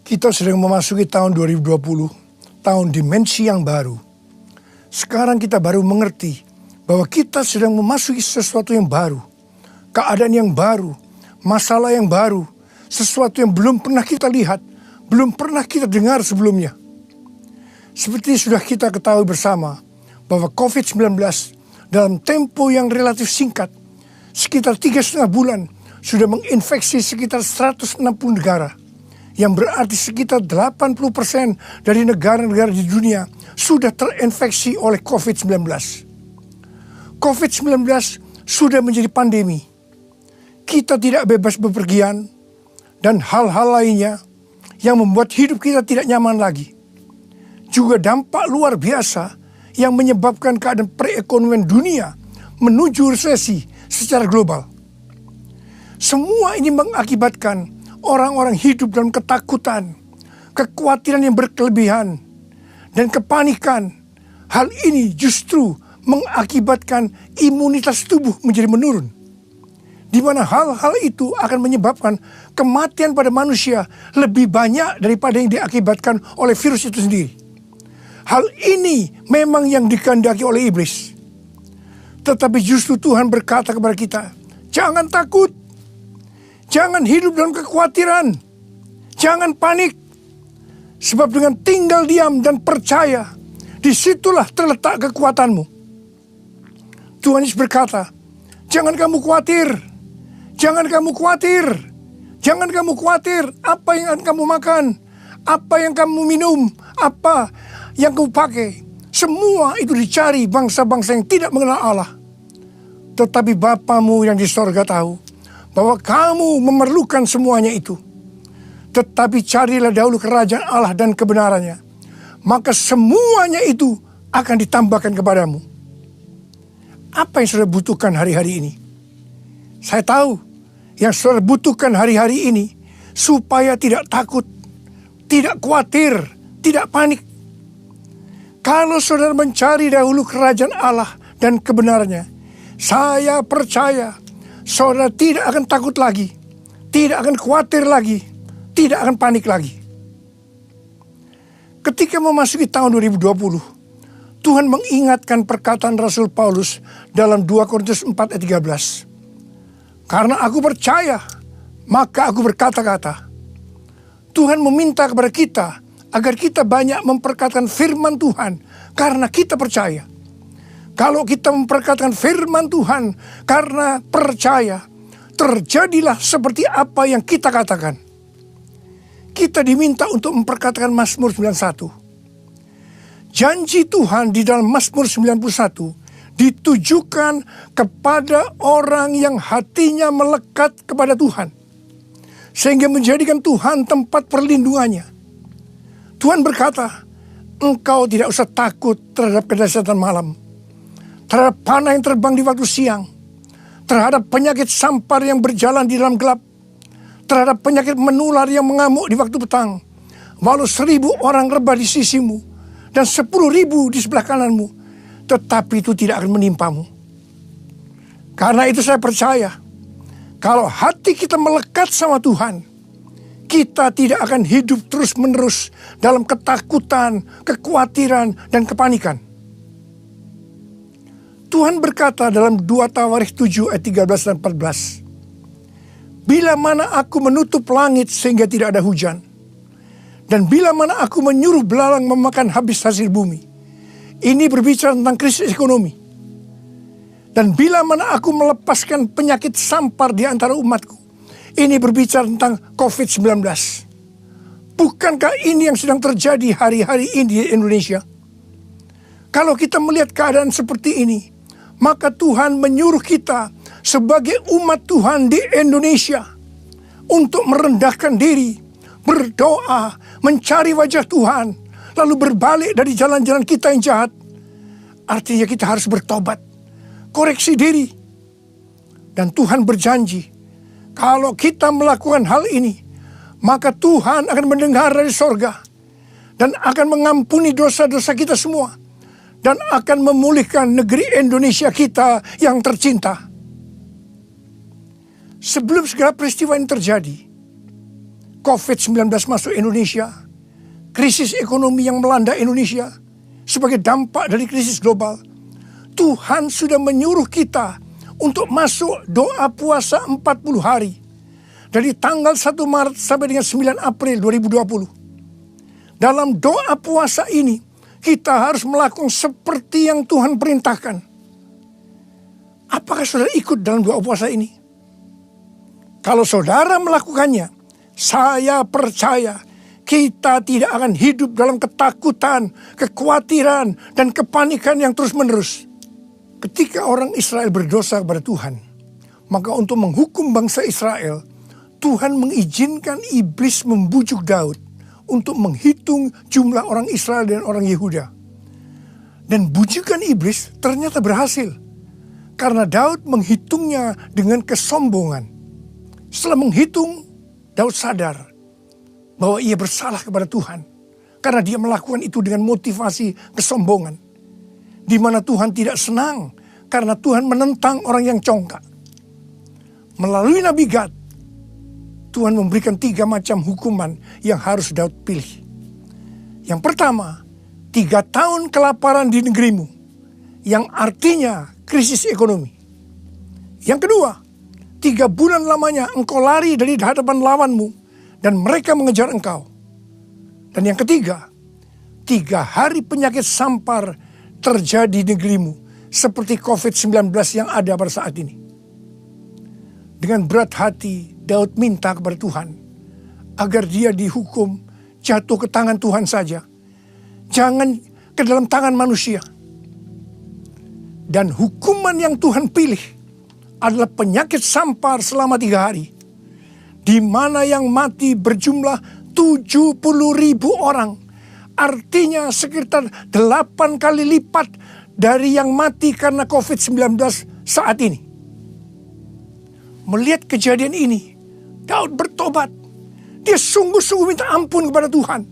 Kita sedang memasuki tahun 2020, tahun dimensi yang baru. Sekarang kita baru mengerti bahwa kita sedang memasuki sesuatu yang baru. Keadaan yang baru, masalah yang baru, sesuatu yang belum pernah kita lihat, belum pernah kita dengar sebelumnya. Seperti sudah kita ketahui bersama bahwa COVID-19 dalam tempo yang relatif singkat, sekitar 3,5 bulan, sudah menginfeksi sekitar 160 negara. Yang berarti sekitar 80% dari negara-negara di dunia sudah terinfeksi oleh COVID-19. COVID-19 sudah menjadi pandemi. Kita tidak bebas bepergian dan hal-hal lainnya yang membuat hidup kita tidak nyaman lagi. Juga dampak luar biasa yang menyebabkan keadaan perekonomian dunia menuju resesi secara global. Semua ini mengakibatkan orang-orang hidup dalam ketakutan, kekhawatiran yang berkelebihan, dan kepanikan. Hal ini justru mengakibatkan imunitas tubuh menjadi menurun, di mana hal-hal itu akan menyebabkan kematian pada manusia lebih banyak daripada yang diakibatkan oleh virus itu sendiri. Hal ini memang yang dikehendaki oleh iblis. Tetapi justru Tuhan berkata kepada kita, jangan takut. Jangan hidup dalam kekhawatiran. Jangan panik. Sebab dengan tinggal diam dan percaya, disitulah terletak kekuatanmu. Tuhan Yesus berkata, jangan kamu khawatir. Jangan kamu khawatir. Jangan kamu khawatir apa yang akan kamu makan, apa yang kamu minum, apa yang kamu pakai. Semua itu dicari bangsa-bangsa yang tidak mengenal Allah. Tetapi Bapamu yang di sorga tahu bahwa kamu memerlukan semuanya itu. Tetapi carilah dahulu kerajaan Allah dan kebenarannya, maka semuanya itu akan ditambahkan kepadamu. Apa yang saudara butuhkan hari-hari ini? Saya tahu yang saudara butuhkan hari-hari ini supaya tidak takut, tidak khawatir, tidak panik. Kalau saudara mencari dahulu kerajaan Allah dan kebenarannya, saya percaya saudara tidak akan takut lagi, tidak akan khawatir lagi, tidak akan panik lagi. Ketika memasuki tahun 2020, Tuhan mengingatkan perkataan Rasul Paulus dalam 2 Korintus 4 ayat 13. Karena aku percaya, maka aku berkata-kata. Tuhan meminta kepada kita agar kita banyak memperkatakan firman Tuhan karena kita percaya. Kalau kita memperkatakan firman Tuhan karena percaya, terjadilah seperti apa yang kita katakan. Kita diminta untuk memperkatakan Mazmur 91. Janji Tuhan di dalam Mazmur 91 ditujukan kepada orang yang hatinya melekat kepada Tuhan, sehingga menjadikan Tuhan tempat perlindungannya. Tuhan berkata, engkau tidak usah takut terhadap kedahsyatan malam, terhadap panah yang terbang di waktu siang, terhadap penyakit sampar yang berjalan di dalam gelap, terhadap penyakit menular yang mengamuk di waktu petang. Walau 1,000 orang rebah di sisimu dan 10,000 di sebelah kananmu, tetapi itu tidak akan menimpamu. Karena itu saya percaya, kalau hati kita melekat sama Tuhan, kita tidak akan hidup terus-menerus dalam ketakutan, kekhawatiran, dan kepanikan. Tuhan berkata dalam 2 Tawarikh 7 ayat 13 dan 14. Bila mana aku menutup langit sehingga tidak ada hujan, dan bila mana aku menyuruh belalang memakan habis hasil bumi. Ini berbicara tentang krisis ekonomi. Dan bila mana aku melepaskan penyakit sampar di antara umatku. Ini berbicara tentang COVID-19. Bukankah ini yang sedang terjadi hari-hari ini di Indonesia? Kalau kita melihat keadaan seperti ini, maka Tuhan menyuruh kita sebagai umat Tuhan di Indonesia untuk merendahkan diri, berdoa, mencari wajah Tuhan, lalu berbalik dari jalan-jalan kita yang jahat. Artinya kita harus bertobat, koreksi diri. Dan Tuhan berjanji, kalau kita melakukan hal ini, maka Tuhan akan mendengar dari sorga dan akan mengampuni dosa-dosa kita semua, dan akan memulihkan negeri Indonesia kita yang tercinta. Sebelum segala peristiwa ini terjadi, COVID-19 masuk Indonesia, krisis ekonomi yang melanda Indonesia sebagai dampak dari krisis global, Tuhan sudah menyuruh kita untuk masuk doa puasa 40 hari. Dari tanggal 1 Maret sampai dengan 9 April 2020. Dalam doa puasa ini, kita harus melakukan seperti yang Tuhan perintahkan. Apakah saudara ikut dalam doa puasa ini? Kalau saudara melakukannya, saya percaya kita tidak akan hidup dalam ketakutan, kekhawatiran, dan kepanikan yang terus-menerus. Ketika orang Israel berdosa kepada Tuhan, maka untuk menghukum bangsa Israel, Tuhan mengizinkan iblis membujuk Daud untuk menghitung jumlah orang Israel dan orang Yehuda. Dan bujukan iblis ternyata berhasil. Karena Daud menghitungnya dengan kesombongan. Setelah menghitung, Daud sadar bahwa ia bersalah kepada Tuhan. Karena dia melakukan itu dengan motivasi kesombongan. Di mana Tuhan tidak senang karena Tuhan menentang orang yang congkak. Melalui Nabi Gad, Tuhan memberikan 3 macam hukuman yang harus Daud pilih. Yang pertama, 3 tahun kelaparan di negerimu, yang artinya krisis ekonomi. Yang kedua, 3 bulan lamanya engkau lari dari hadapan lawanmu dan mereka mengejar engkau. Dan yang ketiga, 3 hari penyakit sampar terjadi di negerimu seperti COVID-19 yang ada pada saat ini. Dengan berat hati, Daud minta kepada Tuhan agar dia dihukum jatuh ke tangan Tuhan saja. Jangan ke dalam tangan manusia. Dan hukuman yang Tuhan pilih adalah penyakit sampar selama 3 hari. Di mana yang mati berjumlah 70.000 orang. Artinya sekitar 8 kali lipat dari yang mati karena COVID-19 saat ini. Melihat kejadian ini, Daud bertobat. Dia sungguh-sungguh minta ampun kepada Tuhan.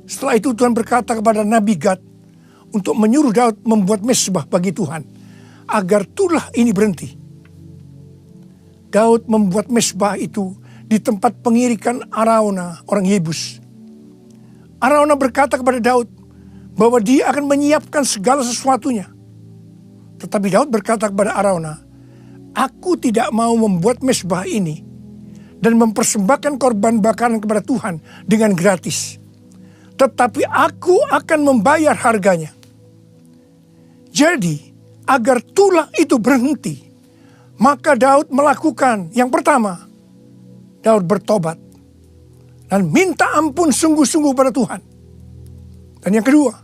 Setelah itu Tuhan berkata kepada Nabi Gad untuk menyuruh Daud membuat mezbah bagi Tuhan agar tulah ini berhenti. Daud membuat mezbah itu di tempat pengirikan Arauna, orang Yebus. Arauna berkata kepada Daud bahwa dia akan menyiapkan segala sesuatunya. Tetapi Daud berkata kepada Arauna, "Aku tidak mau membuat mezbah ini dan mempersembahkan korban bakaran kepada Tuhan dengan gratis. Tetapi aku akan membayar harganya." Jadi, agar tulah itu berhenti, maka Daud melakukan yang pertama, Daud bertobat dan minta ampun sungguh-sungguh pada Tuhan. Dan yang kedua,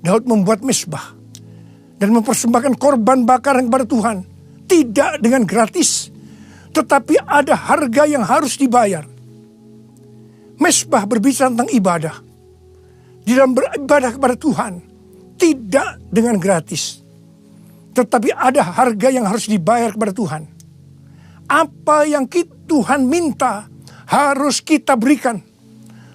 Daud membuat mezbah dan mempersembahkan korban bakaran kepada Tuhan. Tidak dengan gratis, tetapi ada harga yang harus dibayar. Mezbah berbicara tentang ibadah. Di dalam beribadah kepada Tuhan, tidak dengan gratis, tetapi ada harga yang harus dibayar kepada Tuhan. Apa yang Tuhan minta harus kita berikan,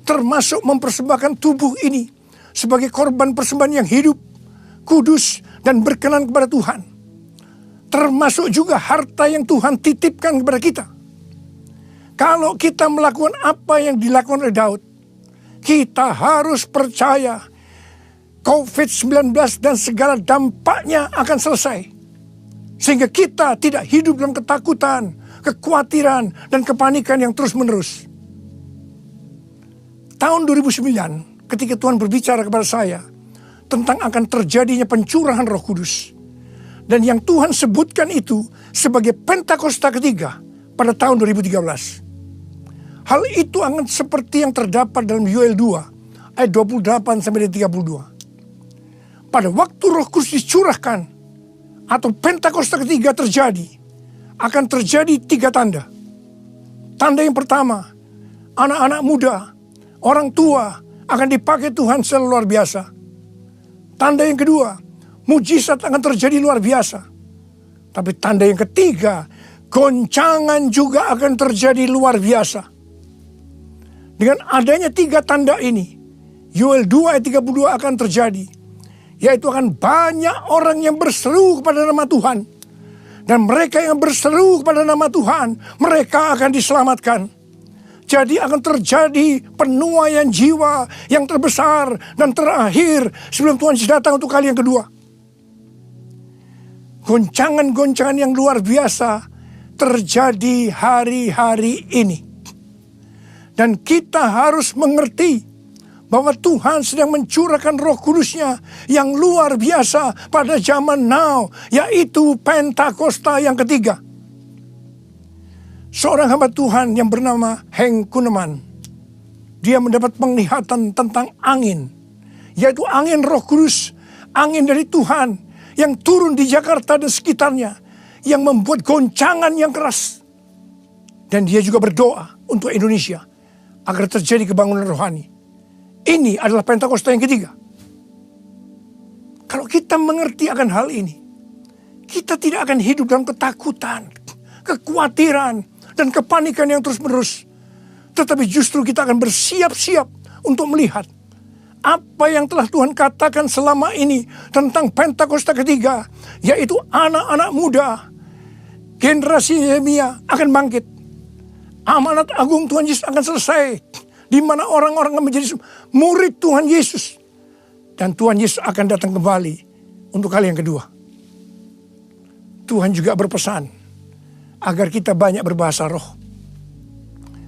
termasuk mempersembahkan tubuh ini sebagai korban persembahan yang hidup, kudus, dan berkenan kepada Tuhan. Termasuk juga harta yang Tuhan titipkan kepada kita. Kalau kita melakukan apa yang dilakukan oleh Daud, kita harus percaya COVID-19 dan segala dampaknya akan selesai. Sehingga kita tidak hidup dalam ketakutan, kekhawatiran, dan kepanikan yang terus-menerus. Tahun 2009, ketika Tuhan berbicara kepada saya tentang akan terjadinya pencurahan Roh Kudus. Dan yang Tuhan sebutkan itu sebagai Pentakosta ketiga pada tahun 2013. Hal itu akan seperti yang terdapat dalam Yoel 2 ayat 28 sampai 32. Pada waktu Roh Kudus dicurahkan atau Pentakosta ketiga terjadi, akan terjadi 3 tanda. Tanda yang pertama, anak-anak muda, orang tua akan dipakai Tuhan secara luar biasa. Tanda yang kedua, mujizat akan terjadi luar biasa. Tapi tanda yang ketiga, goncangan juga akan terjadi luar biasa. Dengan adanya 3 tanda ini, Yoel 2 ayat 32 akan terjadi. Yaitu akan banyak orang yang berseru kepada nama Tuhan. Dan mereka yang berseru kepada nama Tuhan, mereka akan diselamatkan. Jadi akan terjadi penuaian jiwa yang terbesar dan terakhir sebelum Tuhan Yesus datang untuk kali yang kedua. Goncangan-goncangan yang luar biasa terjadi hari-hari ini. Dan kita harus mengerti bahwa Tuhan sedang mencurahkan Roh Kudus-Nya yang luar biasa pada zaman now, yaitu Pentakosta yang ketiga. Seorang hamba Tuhan yang bernama Henk Kuneman, dia mendapat penglihatan tentang angin, yaitu angin Roh Kudus, angin dari Tuhan yang turun di Jakarta dan sekitarnya, yang membuat goncangan yang keras. Dan dia juga berdoa untuk Indonesia agar terjadi kebangunan rohani. Ini adalah Pentakosta yang ketiga. Kalau kita mengerti akan hal ini, kita tidak akan hidup dalam ketakutan, kekhawatiran, dan kepanikan yang terus-menerus. Tetapi justru kita akan bersiap-siap untuk melihat apa yang telah Tuhan katakan selama ini tentang Pentakosta ketiga, yaitu anak-anak muda, generasi Yeremia akan bangkit. Amanat agung Tuhan Yesus akan selesai, di mana orang-orang akan menjadi murid Tuhan Yesus. Dan Tuhan Yesus akan datang kembali untuk kali yang kedua. Tuhan juga berpesan agar kita banyak berbahasa roh.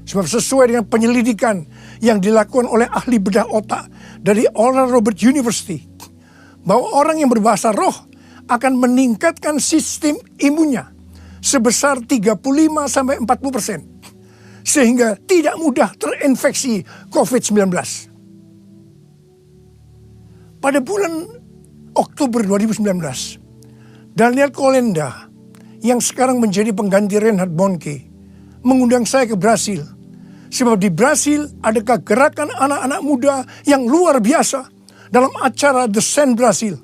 Sebab sesuai dengan penyelidikan yang dilakukan oleh ahli bedah otak dari Oral Roberts University, bahwa orang yang berbahasa roh akan meningkatkan sistem imunnya sebesar 35-40%. Sehingga tidak mudah terinfeksi COVID-19. Pada bulan Oktober 2019, Daniel Kolenda yang sekarang menjadi pengganti Reinhard Bonnke mengundang saya ke Brasil. Sebab di Brasil ada gerakan anak-anak muda yang luar biasa dalam acara The Send Brasil.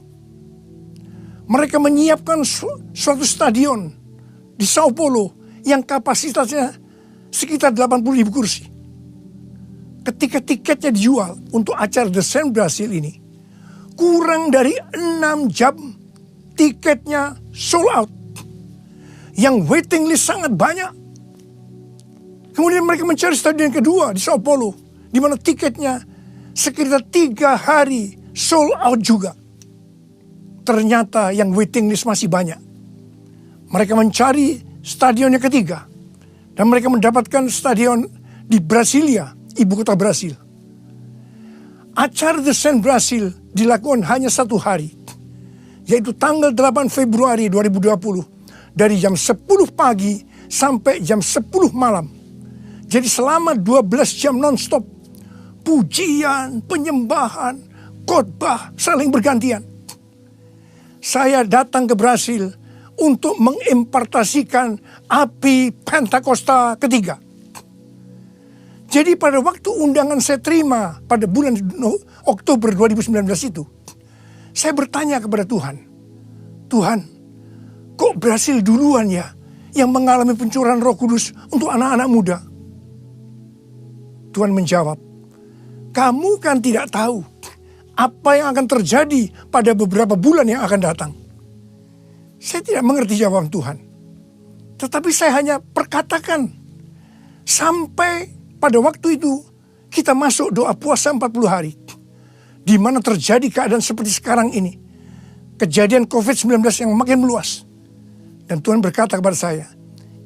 Mereka menyiapkan suatu stadion di Sao Paulo yang kapasitasnya sekitar 80.000 kursi. Ketika tiketnya dijual untuk acara The Send Brasil ini, kurang dari 6 jam tiketnya sold out. Yang waiting list sangat banyak. Kemudian mereka mencari stadion kedua di Sao Paulo, di mana tiketnya sekitar 3 hari sold out juga. Ternyata yang waiting list masih banyak. Mereka mencari stadion yang ketiga, dan mereka mendapatkan stadion di Brasilia, ibu kota Brasil. Acara The Send Brasil dilakukan hanya 1 hari, yaitu tanggal 8 Februari 2020. Dari jam 10 pagi sampai jam 10 malam. Jadi selama 12 jam non-stop. Pujian, penyembahan, khotbah saling bergantian. Saya datang ke Brasil untuk mengimpartasikan api Pentakosta ketiga. Jadi pada waktu undangan saya terima pada bulan Oktober 2019 itu, saya bertanya kepada Tuhan, Tuhan, kok Brasil duluan ya yang mengalami pencurahan Roh Kudus untuk anak-anak muda? Tuhan menjawab, kamu kan tidak tahu apa yang akan terjadi pada beberapa bulan yang akan datang. Saya tidak mengerti jawaban Tuhan. Tetapi saya hanya perkatakan, sampai pada waktu itu kita masuk doa puasa 40 hari. Di mana terjadi keadaan seperti sekarang ini. Kejadian COVID-19 yang makin meluas. Dan Tuhan berkata kepada saya,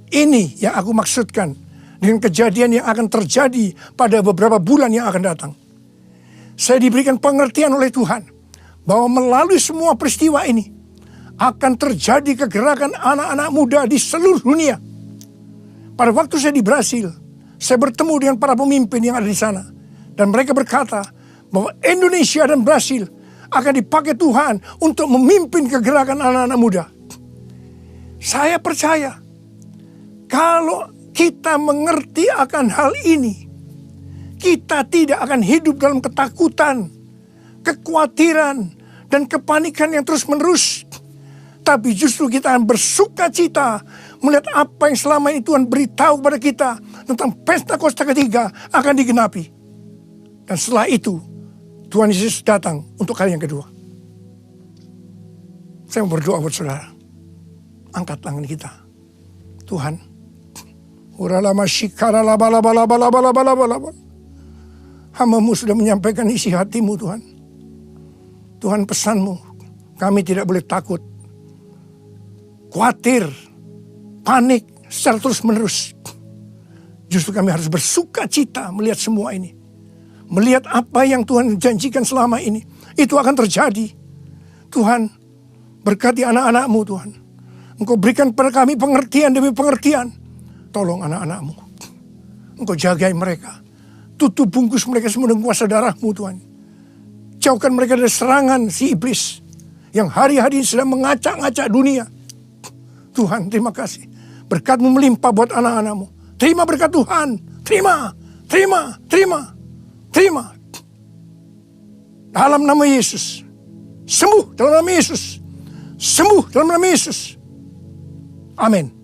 ini yang aku maksudkan dengan kejadian yang akan terjadi pada beberapa bulan yang akan datang. Saya diberikan pengertian oleh Tuhan bahwa melalui semua peristiwa ini akan terjadi kegerakan anak-anak muda di seluruh dunia. Pada waktu saya di Brasil, saya bertemu dengan para pemimpin yang ada di sana. Dan mereka berkata bahwa Indonesia dan Brasil akan dipakai Tuhan untuk memimpin kegerakan anak-anak muda. Saya percaya kalau kita mengerti akan hal ini, kita tidak akan hidup dalam ketakutan, kekhawatiran, dan kepanikan yang terus-menerus. Tapi justru kita akan bersuka cita melihat apa yang selama ini Tuhan beritahu kepada kita tentang Pentakosta ketiga akan digenapi. Dan setelah itu, Tuhan Yesus datang untuk kali yang kedua. Saya mau berdoa buat saudara. Angkat tangan kita. Tuhan, Uralama shikara laba laba laba laba laba laba laba. Hamba-Mu sudah menyampaikan isi hatimu Tuhan. Tuhan, pesan-Mu, kami tidak boleh takut, khawatir, panik secara terus-menerus. Justru kami harus bersuka cita melihat semua ini. Melihat apa yang Tuhan janjikan selama ini. Itu akan terjadi. Tuhan, berkati anak-anak-Mu Tuhan. Engkau berikan pada kami pengertian demi pengertian. Tolong anak-anak-Mu. Engkau jagai mereka. Tutup bungkus mereka semua dengan kuasa darah-Mu Tuhan. Jauhkan mereka dari serangan si iblis. Yang hari-hari sedang mengacak-ngacak dunia. Tuhan, terima kasih. Berkat-Mu melimpah buat anak-anak-Mu. Terima berkat Tuhan. Terima, terima, terima, terima. Dalam nama Yesus. Sembuh dalam nama Yesus. Sembuh dalam nama Yesus. Amin.